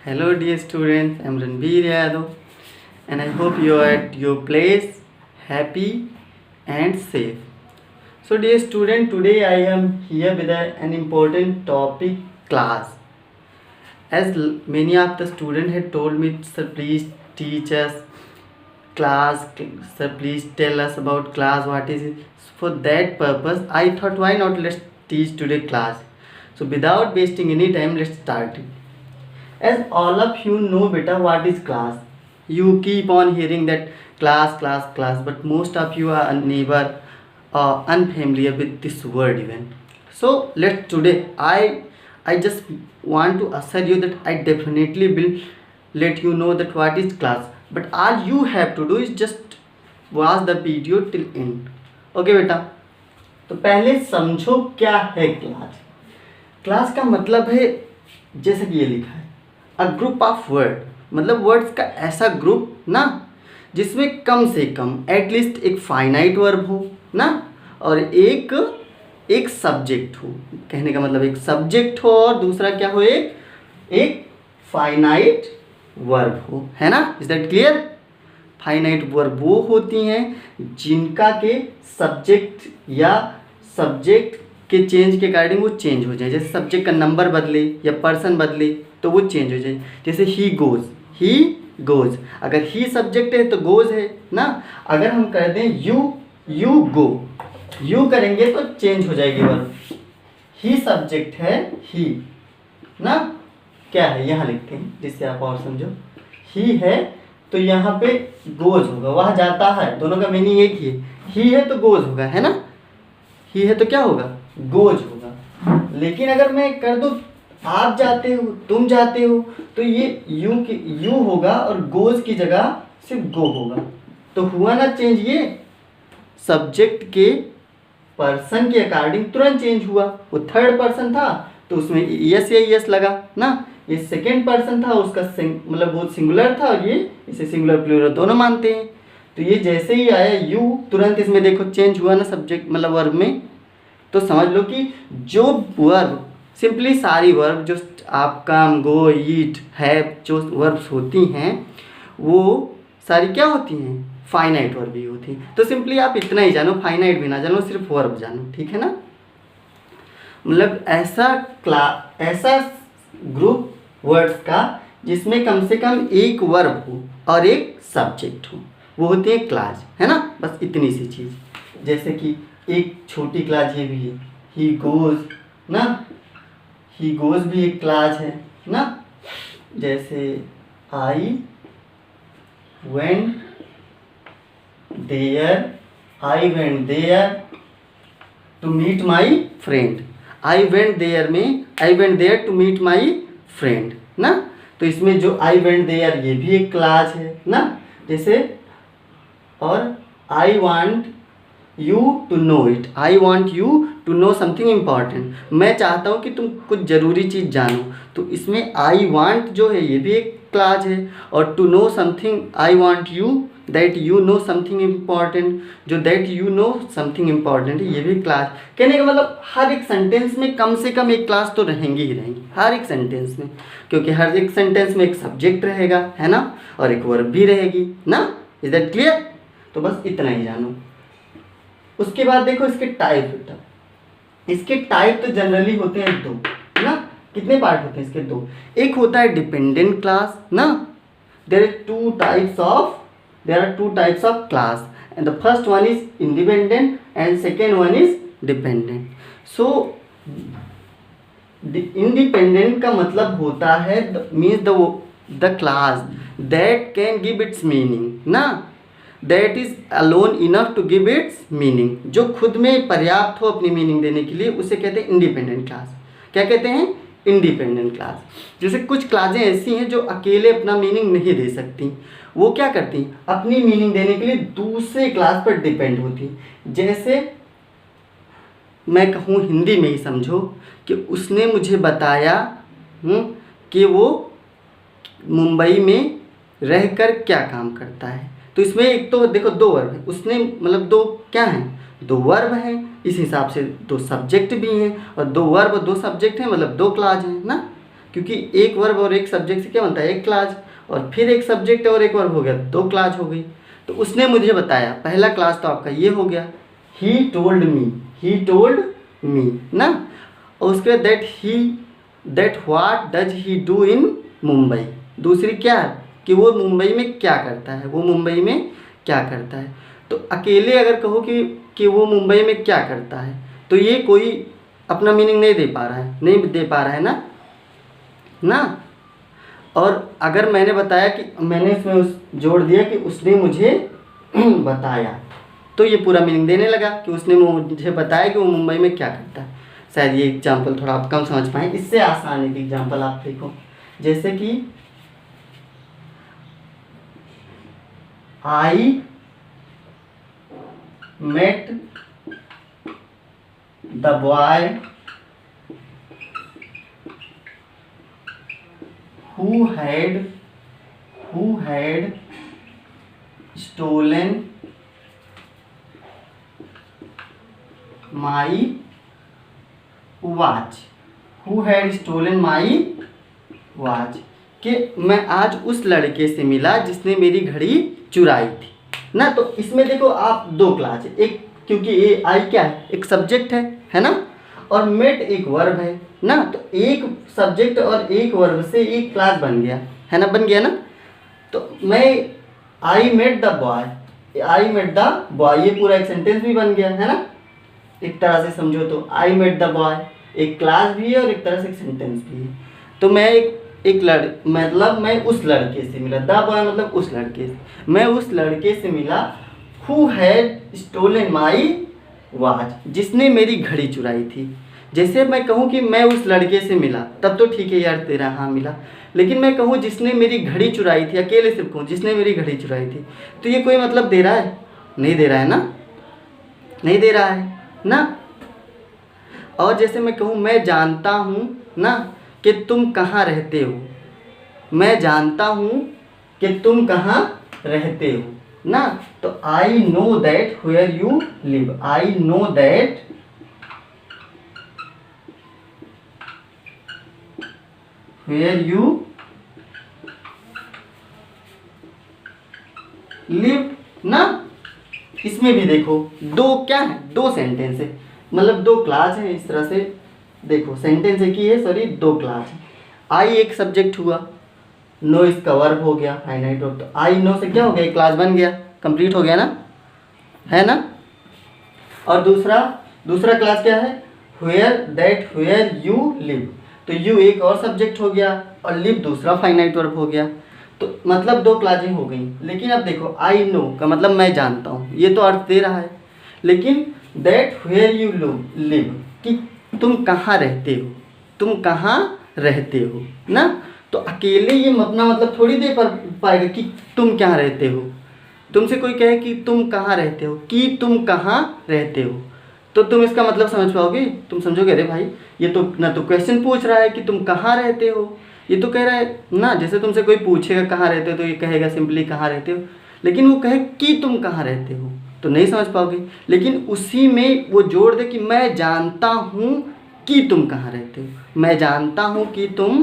Hello, dear students. I'm Ranveer Yadav, and I hope you are at your place, happy and safe. So, dear student, today I am here with an important topic: class. As many of the students had told me, sir, please teach us class. Sir, please tell us about class. What is it? For that purpose, I thought, why not let's teach today class. So, without wasting any time, let's start it. As all of you know beta what is class. You keep on hearing that class, but most of you are never unfamiliar with this word even. So let's today I just want to assure you that I definitely will let you know that what is class. But all you have to do is just watch the video till end. Okay बेटा, तो पहले समझो क्या है class. Class का मतलब है जैसे कि ये लिखा है अ ग्रुप ऑफ वर्ड, मतलब वर्ड्स का ऐसा ग्रुप ना जिसमें कम से कम एटलीस्ट एक फाइनाइट वर्ब हो ना, और एक सब्जेक्ट हो. कहने का मतलब एक सब्जेक्ट हो और दूसरा क्या हो, एक फाइनाइट वर्ब हो, है ना. Is that clear. Finite verb वो होती हैं जिनका के सब्जेक्ट या सब्जेक्ट के चेंज के अकॉर्डिंग वो चेंज हो जाए. जैसे सब्जेक्ट का नंबर बदले या पर्सन बदले तो वो चेंज हो जाए. जैसे ही गोज, अगर ही सब्जेक्ट है तो गोज है ना. अगर हम कर दें यू गो, यू करेंगे तो चेंज हो जाएगी वर्ब. ही सब्जेक्ट है ही ना, क्या है यहाँ लिखते हैं जिससे आप और समझो. ही है तो यहाँ पे गोज होगा, वहाँ जाता है, दोनों का मीनिंग एक ही है. ही है तो गोज होगा, है ना. ही है तो क्या होगा, गोज होगा. लेकिन अगर मैं कर दूँ आप जाते हो, तुम जाते हो, तो ये यू होगा और गोज की जगह सिर्फ गो होगा. तो हुआ ना चेंज. ये सब्जेक्ट के पर्सन के अकॉर्डिंग तुरंत चेंज हुआ. वो थर्ड पर्सन था तो उसमें यस या यस लगा ना. ये सेकेंड पर्सन था, उसका मतलब वो सिंगुलर था और ये इसे सिंगुलर प्लूरल दोनों मानते हैं. तो ये जैसे ही आया यू, तुरंत इसमें देखो चेंज हुआ ना सब्जेक्ट मतलब वर्ब में. तो समझ लो कि जो वर्ब सिंपली सारी वर्ब जो आप कम, गो, ईट, हैव जो वर्ब्स होती हैं वो सारी क्या होती हैं, फाइनाइट वर्ब भी होती हैं. तो सिंपली आप इतना ही जानो, फाइनाइट भी ना जानो, सिर्फ वर्ब जानो, ठीक है ना. मतलब ऐसा ग्रुप वर्ड्स का जिसमें कम से कम एक वर्ब हो और एक सब्जेक्ट हो, वो होती है क्लास, है ना. बस इतनी सी चीज़. जैसे कि एक छोटी क्लास ये भी है, ही गोज ना. ही गोज भी एक क्लास है ना. जैसे I went there to meet my friend. I went there में I went there to meet my friend ना. तो इसमें जो आई वेंट देयर ये भी एक क्लास है ना. जैसे और I want you to know it, I want you to know something important. मैं चाहता हूँ कि तुम कुछ ज़रूरी चीज़ जानो. तो इसमें आई वांट जो है ये भी एक क्लास है. और to know something, I want you that you know something important, जो that you know something important है ये भी क्लास. कहने का मतलब हर एक सेंटेंस में कम से कम एक क्लास तो रहेंगी ही रहेंगी, हर एक सेंटेंस में. क्योंकि हर एक सेंटेंस में एक सब्जेक्ट रहेगा, है ना, और एक वर्ब भी रहेगी ना. Is that clear. तो बस इतना ही जानो. उसके बाद देखो इसके टाइप बेटा. इसके टाइप तो जनरली होते हैं दो ना. कितने पार्ट होते हैं इसके, दो. एक होता है डिपेंडेंट क्लास ना. There are two types of class and the first one is independent and second one is dependent. So independent का मतलब होता है means the class that can give its meaning ना. That is alone enough to give its meaning, जो खुद में पर्याप्त हो अपनी मीनिंग देने के लिए, उसे कहते हैं इंडिपेंडेंट क्लास. क्या कहते हैं, इंडिपेंडेंट क्लास. जैसे कुछ क्लासें ऐसी हैं जो अकेले अपना मीनिंग नहीं दे सकती. वो क्या करती हैं, अपनी मीनिंग देने के लिए दूसरे क्लास पर डिपेंड होती. जैसे मैं कहूँ हिंदी में ही समझो कि उसने मुझे बताया कि वो मुंबई में रहकर क्या काम करता है. तो इसमें एक तो देखो दो वर्ब है, उसने मतलब दो क्या हैं, दो वर्ब हैं. इस हिसाब से दो सब्जेक्ट भी हैं, और दो वर्ब दो सब्जेक्ट हैं मतलब दो क्लास हैं ना. क्योंकि एक वर्ब और एक सब्जेक्ट से क्या बनता है, एक क्लास, और फिर एक सब्जेक्ट और एक वर्ब हो गया, दो क्लास हो गई। तो उसने मुझे बताया, पहला क्लास तो आपका ये हो गया, ही टोल्ड मी ना। और उसके बाद that what does he do in Mumbai. दूसरी क्या है कि वो मुंबई में क्या करता है, वो मुंबई में क्या करता है। तो अकेले अगर कहो कि वो मुंबई में क्या करता है, तो ये कोई अपना मीनिंग नहीं दे पा रहा है, नहीं दे पा रहा है ना। और अगर मैंने बताया कि मैंने इसमें जोड़ दिया कि उसने मुझे बताया, तो ये पूरा मीनिंग देने लगा कि उसने मुझे बताया कि वो मुंबई में क्या करता है। शायद ये एग्जाम्पल थोड़ा आप कम समझ पाए, इससे आसान एक एग्जाम्पल आप देखो, जैसे कि I met the boy who had stolen my watch, कि मैं आज उस लड़के से मिला जिसने मेरी घड़ी चुराई थी ना। तो इसमें देखो आप दो क्लास है, एक क्योंकि ये आई क्या है, एक सब्जेक्ट है ना, और मेट एक वर्ब है ना। तो एक सब्जेक्ट और एक वर्ब से एक क्लास बन गया है ना, बन गया ना। तो मैं आई मेट द बॉय, ये पूरा एक सेंटेंस भी बन गया है ना, एक तरह से समझो तो। आई मेट द बॉय एक क्लास भी है और एक तरह से एक सेंटेंस भी है। तो मैं मतलब मैं उस लड़के से मिला, द बॉय मतलब उस लड़के से, मैं उस लड़के से मिला who had stolen my watch, जिसने मेरी घड़ी चुराई थी। जैसे मैं कहूँ कि मैं उस लड़के से मिला, तब तो ठीक है यार तेरा हाँ मिला, लेकिन मैं कहूँ जिसने मेरी घड़ी चुराई थी, अकेले सिर्फ कहूँ जिसने मेरी घड़ी चुराई थी, तो ये कोई मतलब दे रहा है, नहीं दे रहा है ना, नहीं दे रहा है ना। और जैसे मैं कहूँ मैं जानता हूँ ना कि तुम कहाँ रहते हो, मैं जानता हूँ कि तुम कहाँ रहते हो ना। तो I know that where you live, I know that where you live ना। इसमें भी देखो दो क्या है, दो सेंटेंस है, मतलब दो क्लास है। इस तरह से देखो सेंटेंस एक ही है, सॉरी दो क्लास है। आई एक सब्जेक्ट हुआ, नो इसका वर्ब हो गया, फाइनाइट वर्ब। तो आई नो से क्या हो गया, एक क्लास बन गया, कंप्लीट हो गया ना, है ना। और दूसरा क्लास क्या है, वेयर यू लिव। तो यू एक और सब्जेक्ट हो गया और लिव दूसरा फाइनाइट वर्ब हो गया। तो मतलब दो क्लासें हो गई। लेकिन अब देखो आई नो का मतलब मैं जानता हूँ, ये तो अर्थ दे रहा है। लेकिन दैट वेयर यू लिव कि तुम कहाँ रहते हो, तुम कहाँ रहते हो ना। तो अकेले ये अपना मतलब थोड़ी दे पाएगा कि तुम कहाँ रहते हो। तुमसे कोई कहे कि तुम कहाँ रहते हो, कि तुम कहाँ रहते हो, तो तुम इसका मतलब समझ पाओगे, तुम समझोगे अरे भाई ये तो ना तो क्वेश्चन पूछ रहा है कि तुम कहाँ रहते हो, ये तो कह रहा है ना। जैसे तुमसे कोई पूछेगा कहाँ रहते हो तो ये कहेगा सिंपली कहाँ रहते हो, लेकिन वो कहे कि तुम कहाँ रहते हो तो नहीं समझ पाओगे। लेकिन उसी में वो जोड़ दे कि मैं जानता हूँ कि तुम कहाँ रहते हो, मैं जानता हूँ कि तुम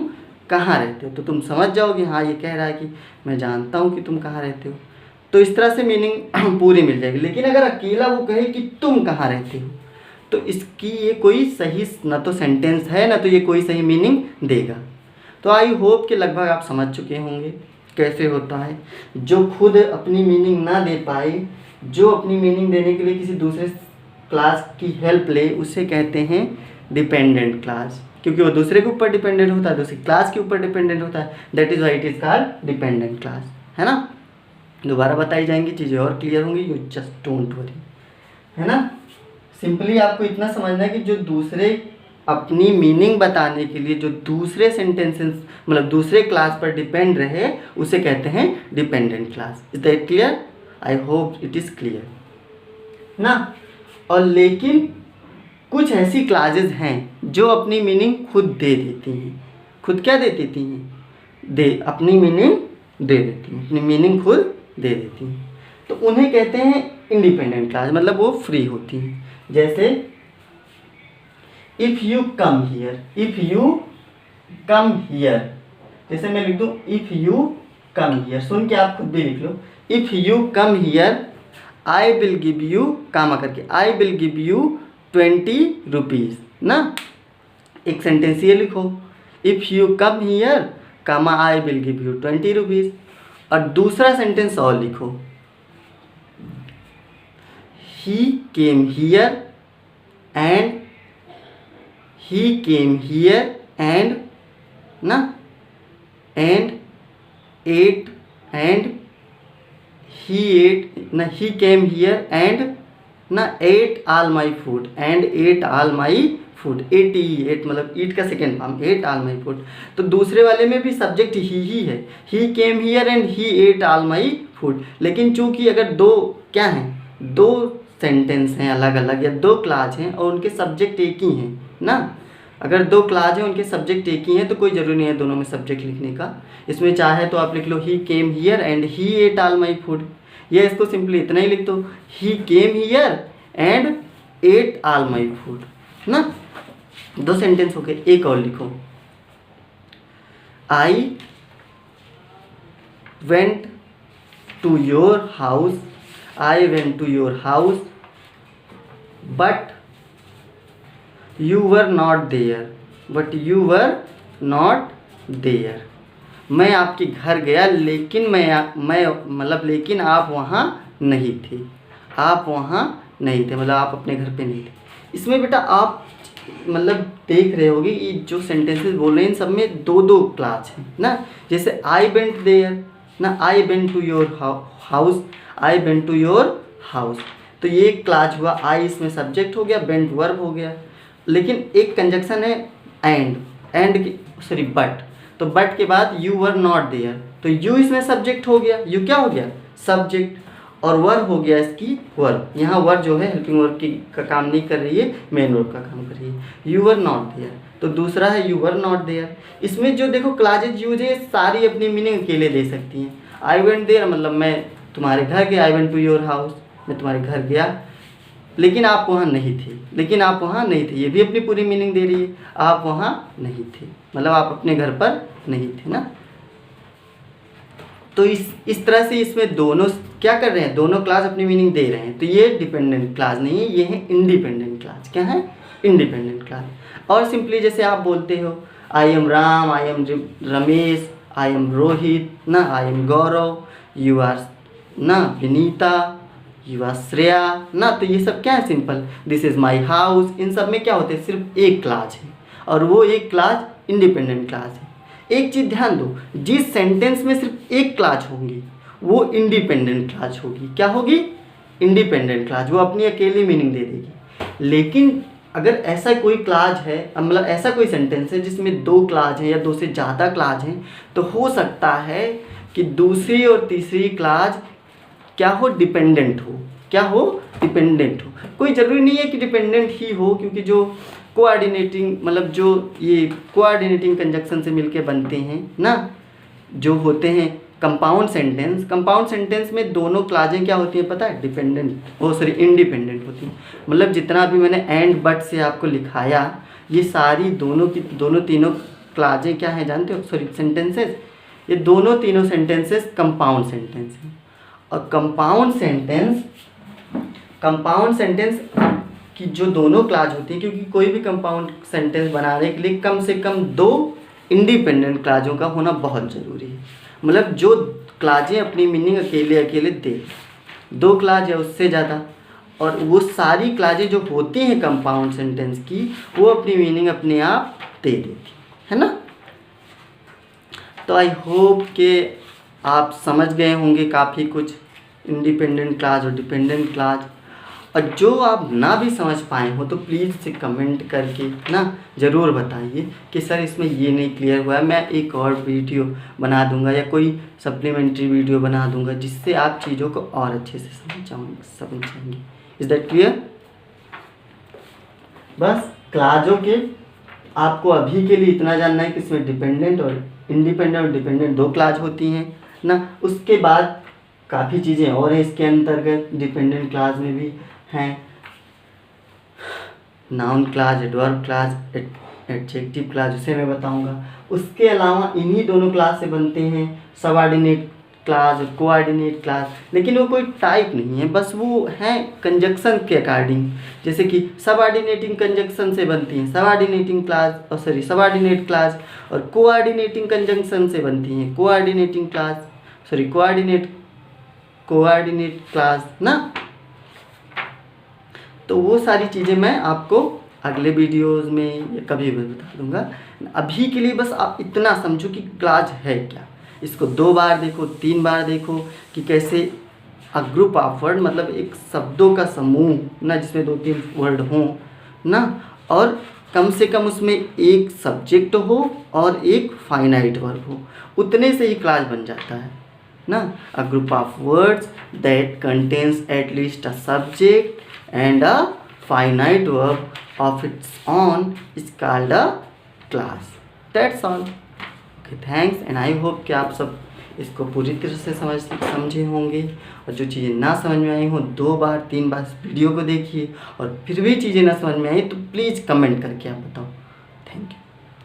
कहाँ रहते हो, तो तुम समझ जाओगे हाँ ये कह रहा है कि मैं जानता हूँ कि तुम कहाँ रहते हो। तो इस तरह से मीनिंग पूरी मिल जाएगी। लेकिन अगर अकेला वो कहे कि तुम कहाँ रहते हो, तो इसकी ये कोई सही ना तो सेंटेंस है ना तो ये कोई सही मीनिंग देगा। तो आई होप कि लगभग आप समझ चुके होंगे कैसे होता है। जो खुद अपनी मीनिंग ना दे पाए, जो अपनी मीनिंग देने के लिए किसी दूसरे क्लास की हेल्प ले, उसे कहते हैं डिपेंडेंट क्लास, क्योंकि वो दूसरे के ऊपर डिपेंडेंट होता है, दूसरी क्लास के ऊपर डिपेंडेंट होता है। That is why it is called dependent class, है ना। दोबारा बताई जाएंगी, चीज़ें और क्लियर होंगी, यू जस्ट डोंट वरी, है ना। सिंपली आपको इतना समझना है कि जो दूसरे अपनी मीनिंग बताने के लिए जो दूसरे सेंटेंसेस मतलब दूसरे क्लास पर डिपेंड रहे, उसे कहते हैं dependent class. Is that clear? I hope it is clear ना। और लेकिन कुछ ऐसी क्लासेस हैं जो अपनी मीनिंग खुद दे देती हैं। खुद क्या दे देती हैं? अपनी मीनिंग दे देती हैं, अपनी मीनिंग खुद दे देती हैं। तो उन्हें कहते हैं इंडिपेंडेंट क्लास, मतलब वो फ्री होती हैं। जैसे if you come here, if you come here, जैसे मैं लिख दूँ इफ़ यू कम हियर, सुन के आप खुद भी लिख लो, if you come here I will give you, comma करके, I will give you 20 rupees ना। एक सेंटेंस ये लिखो, if you come here comma I will give you 20 rupees. और दूसरा सेंटेंस और लिखो, he came here and, he came here and ना, and ate, and he ate ना, he came here and ना ate all my food, and ate all my food, ate मतलब ईट का second form, ate all my food। तो दूसरे वाले में भी सब्जेक्ट ही है, he came here and he ate all my food। लेकिन चूंकि अगर दो क्या हैं, दो सेंटेंस हैं अलग अलग या दो क्लास हैं और उनके सब्जेक्ट एक ही हैं ना, अगर दो क्लास हैं उनके सब्जेक्ट एक ही हैं तो कोई ज़रूरी नहीं है दोनों में सब्जेक्ट लिखने का। इसमें चाहे तो आप लिख लो ही came here and he ate all my food, या इसको सिंपली इतना ही लिख दो, he came here and ate all my food ना। दो सेंटेंस हो गए। एक और लिखो, I went to your house, I went to your house but you were not there, but you were not there. मैं आपके घर गया लेकिन मैं मतलब लेकिन आप वहाँ नहीं थे, आप वहाँ नहीं थे मतलब आप अपने घर पे नहीं थे। इसमें बेटा आप मतलब देख रहे होगे ये जो सेंटेंसेस बोल रहे हैं इन सब में दो दो क्लास हैं ना। जैसे आई वेंट देयर ना, I went to your house, I went to your house, तो ये क्लास हुआ, आई इसमें सब्जेक्ट हो गया, वेंट वर्ब हो गया। लेकिन एक कंजक्शन है एंड की सॉरी बट, तो बट के बाद यू वर नॉट देयर, तो यू इसमें सब्जेक्ट हो गया, यू क्या हो गया सब्जेक्ट, और वर हो गया इसकी वर्ब। यहाँ वर जो है हेल्पिंग वर्ब की का काम नहीं कर रही है, मेन वर्ब का काम कर रही है। यू वर नॉट देयर, तो दूसरा है यू वर नॉट देयर। इसमें जो देखो क्लासेज यूज है सारी अपनी मीनिंग अकेले दे सकती हैं। आई वेंट देयर मतलब मैं तुम्हारे घर गया, I went to your house मैं तुम्हारे घर गया लेकिन आप वहाँ नहीं थे, लेकिन आप वहाँ नहीं थे, ये भी अपनी पूरी मीनिंग दे रही है। आप वहाँ नहीं थे मतलब आप अपने घर पर नहीं थे ना। तो इस तरह से इसमें दोनों क्या कर रहे हैं, दोनों क्लास अपनी मीनिंग दे रहे हैं। तो ये डिपेंडेंट क्लास नहीं है, ये है इंडिपेंडेंट क्लास। क्या है? Independent class. और सिंपली जैसे आप बोलते हो I am Ram, I am Ramesh, I am Rohit ना, I am Gaurav, you are ना विनीता, यू आर श्रेया ना, तो ये सब क्या है simple, this is my house. इन सब में क्या होते हैं, सिर्फ एक क्लास है और वो एक क्लास इंडिपेंडेंट क्लास है। एक चीज़ ध्यान दो, जिस सेंटेंस में सिर्फ एक क्लास होगी वो इंडिपेंडेंट क्लास होगी। क्या होगी? इंडिपेंडेंट क्लास, वो अपनी अकेली मीनिंग दे देगी। लेकिन अगर ऐसा कोई क्लास है, मतलब ऐसा कोई सेंटेंस है जिसमें दो क्लास हैं या दो से ज़्यादा क्लास हैं, तो हो सकता है कि दूसरी और तीसरी क्लास क्या हो, डिपेंडेंट हो। क्या हो? डिपेंडेंट हो। कोई ज़रूरी नहीं है कि डिपेंडेंट ही हो, क्योंकि जो कोऑर्डिनेटिंग मतलब जो ये कोऑर्डिनेटिंग कंजक्शन से मिलके बनते हैं ना, जो होते हैं कंपाउंड सेंटेंस, कंपाउंड सेंटेंस में दोनों क्लासें क्या होती हैं पता है, डिपेंडेंट इंडिपेंडेंट होती हैं। मतलब जितना भी मैंने एंड बट से आपको लिखाया, ये सारी दोनों तीनों क्लासें क्या हैं जानते हो, सेंटेंसेस, ये दोनों तीनों सेंटेंसेस कंपाउंड सेंटेंस हैं। और कंपाउंड सेंटेंस की जो दोनों क्लास होती है, क्योंकि कोई भी कंपाउंड सेंटेंस बनाने के लिए कम से कम दो इंडिपेंडेंट क्लासों का होना बहुत ज़रूरी है। मतलब जो क्लासें अपनी मीनिंग अकेले दे, दो क्लास या उससे ज़्यादा, और वो सारी क्लासें जो होती हैं कंपाउंड सेंटेंस की, वो अपनी मीनिंग अपने आप दे देती है ना। तो आई होप कि आप समझ गए होंगे काफ़ी कुछ इंडिपेंडेंट क्लास और डिपेंडेंट क्लास। और जो आप ना भी समझ पाए हो तो प्लीज़ से कमेंट करके ना ज़रूर बताइए कि सर इसमें ये नहीं क्लियर हुआ है। मैं एक और वीडियो बना दूंगा या कोई सप्लीमेंट्री वीडियो बना दूंगा जिससे आप चीज़ों को और अच्छे से समझेंगे। Is that clear? बस क्लासों के आपको अभी के लिए इतना जानना है कि इसमें डिपेंडेंट और डिपेंडेंट दो क्लास होती हैं ना। उसके बाद काफ़ी चीज़ें और हैं इसके अंतर्गत, डिपेंडेंट क्लास में भी हैं noun class, adverb class, adjective class जिसे मैं बताऊंगा। उसके अलावा इन्हीं दोनों क्लास से बनते हैं सबऑर्डिनेट क्लास और कोऑर्डिनेट क्लास, लेकिन वो कोई टाइप नहीं है, बस वो है कंजक्शन के अकॉर्डिंग। जैसे कि सबऑर्डिनेटिंग कंजक्शन से बनती हैं सबऑर्डिनेटिंग क्लास, और सॉरी सबऑर्डिनेट क्लास, और कोऑर्डिनेटिंग कंजंक्शन से बनती हैं coordinating class, sorry coordinate class ना। तो वो सारी चीज़ें मैं आपको अगले वीडियोस में या कभी भी बता दूंगा। अभी के लिए बस आप इतना समझो कि क्लास है क्या। इसको 2 बार देखो, 3 बार देखो कि कैसे अ ग्रुप ऑफ वर्ड, मतलब एक शब्दों का समूह ना, जिसमें 2-3 वर्ड हों ना, और कम से कम उसमें एक सब्जेक्ट हो और एक फाइनाइट वर्ब हो, उतने से ही क्लास बन जाता है ना। A group of words that contains at least a subject and a finite verb of its own is called a class. That's all. Okay, thanks and I hope कि आप सब इसको पूरी तरह से समझे होंगे, और जो चीज़ें ना समझ में आई हो 2 बार 3 बार वीडियो को देखिए, और फिर भी चीज़ें ना समझ में आई तो प्लीज़ कमेंट करके आप बताओ। Thank you.